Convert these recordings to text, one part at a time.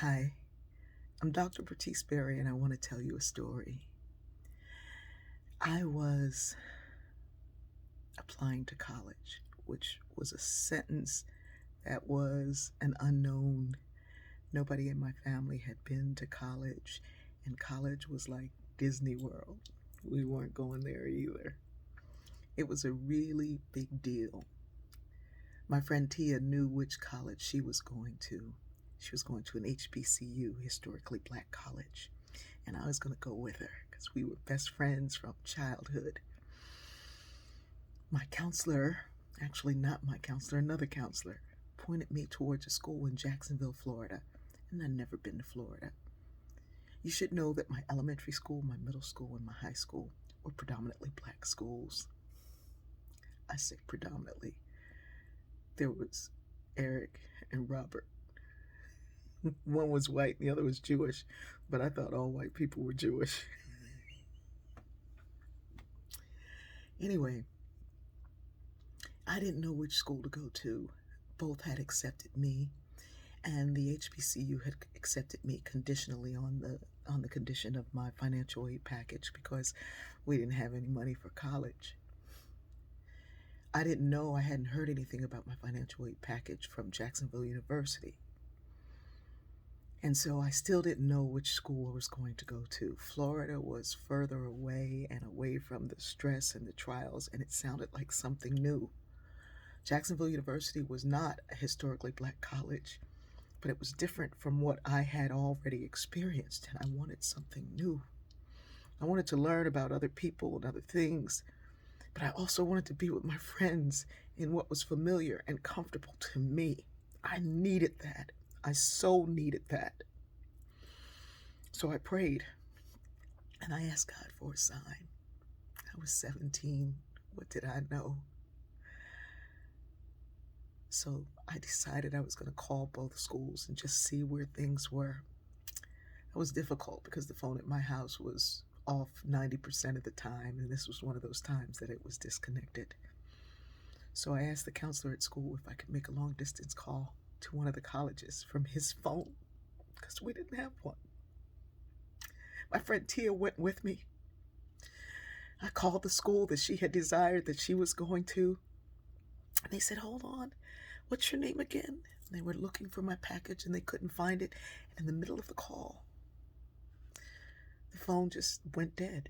Hi, I'm Dr. Bertice Berry, and I want to tell you a story. I was applying to college, which was a sentence that was an unknown. Nobody in my family had been to college, and college was like Disney World. We weren't going there either. It was a really big deal. My friend Tia knew which college she was going to. She was going to an HBCU, historically black college, and I was going to go with her because we were best friends from childhood. My counselor, actually not my counselor, another counselor, pointed me towards a school in Jacksonville, Florida, and I'd never been to Florida. You should know that my elementary school, my middle school, and my high school were predominantly black schools. I say predominantly. There was Eric and Robert. One was white, the other was Jewish, but I thought all white people were Jewish. Anyway, I didn't know which school to go to. Both had accepted me, and the HBCU had accepted me conditionally on the condition of my financial aid package because we didn't have any money for college. I didn't know, I hadn't heard anything about my financial aid package from Jacksonville University. And so I still didn't know which school I was going to go to. Florida was further away and away from the stress and the trials, and it sounded like something new. Jacksonville University was not a historically black college, but it was different from what I had already experienced, and I wanted something new. I wanted to learn about other people and other things, but I also wanted to be with my friends in what was familiar and comfortable to me. I needed that. I so needed that. So I prayed, and I asked God for a sign. I was 17. What did I know? So I decided I was going to call both schools and just see where things were. It was difficult because the phone at my house was off 90% of the time, and this was one of those times that it was disconnected. So I asked the counselor at school if I could make a long distance call to one of the colleges from his phone because we didn't have one. My friend Tia went with me. I called the school that she had desired that she was going to, and they said, "Hold on, what's your name again?" And they were looking for my package and they couldn't find it. And in the middle of the call, the phone just went dead.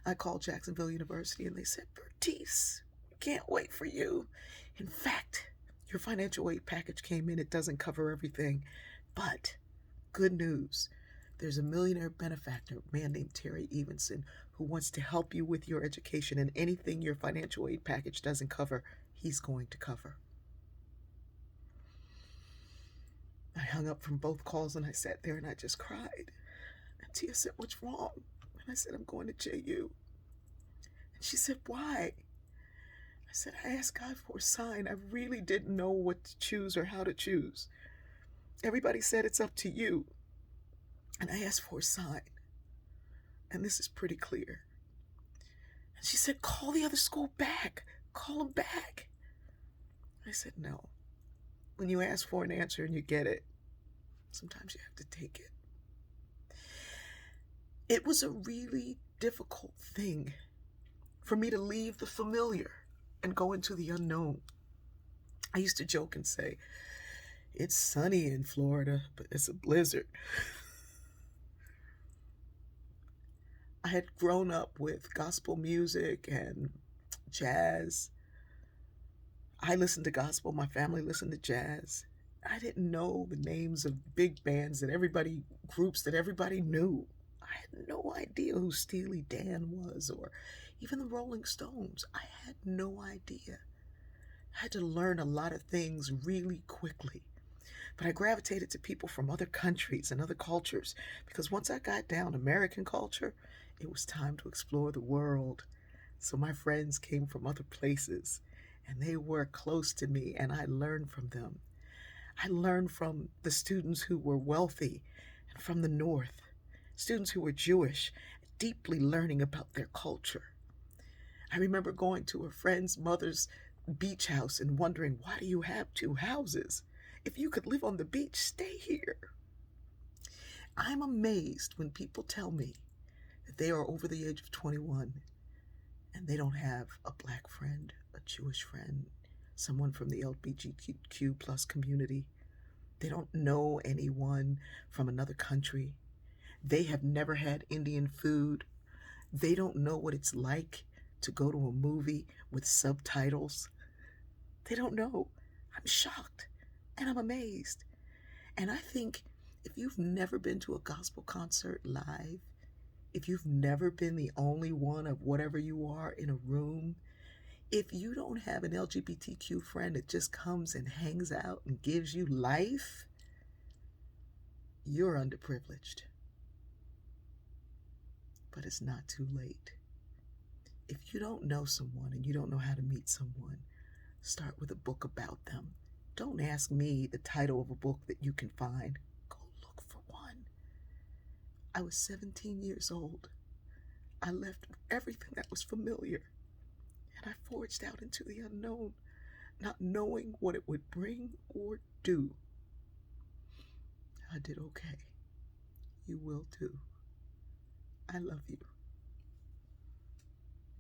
I called Jacksonville University and they said, "Bertice, we can't wait for you. In fact, your financial aid package came in. It doesn't cover everything, but good news. There's a millionaire benefactor, a man named Terry Evenson, who wants to help you with your education, and anything your financial aid package doesn't cover, he's going to cover." I hung up from both calls and I sat there and I just cried. And Tia said, "What's wrong?" And I said, "I'm going to JU." And she said, "Why?" I said, "I asked God for a sign. I really didn't know what to choose or how to choose. Everybody said it's up to you. And I asked for a sign. And this is pretty clear." And she said, "Call the other school back. Call them back." I said, "No. When you ask for an answer and you get it, sometimes you have to take it." It was a really difficult thing for me to leave the familiar and go into the unknown. I used to joke and say, "It's sunny in Florida, but it's a blizzard." I had grown up with gospel music and jazz. I listened to gospel, my family listened to jazz. I didn't know the names of big bands groups that everybody knew. I had no idea who Steely Dan was or even the Rolling Stones. I had no idea. I had to learn a lot of things really quickly. But I gravitated to people from other countries and other cultures because once I got down American culture, it was time to explore the world. So my friends came from other places and they were close to me and I learned from them. I learned from the students who were wealthy and from the North, students who were Jewish, deeply learning about their culture. I remember going to a friend's mother's beach house and wondering, why do you have two houses? If you could live on the beach, stay here. I'm amazed when people tell me that they are over the age of 21 and they don't have a black friend, a Jewish friend, someone from the LGBTQ plus community. They don't know anyone from another country. They have never had Indian food. They don't know what it's like to go to a movie with subtitles. They don't know. I'm shocked and I'm amazed. And I think if you've never been to a gospel concert live, if you've never been the only one of whatever you are in a room, if you don't have an LGBTQ friend that just comes and hangs out and gives you life, you're underprivileged. But it's not too late. If you don't know someone and you don't know how to meet someone, start with a book about them. Don't ask me the title of a book that you can find. Go look for one. I was 17 years old. I left everything that was familiar and I forged out into the unknown, not knowing what it would bring or do. I did okay. You will too. I love you.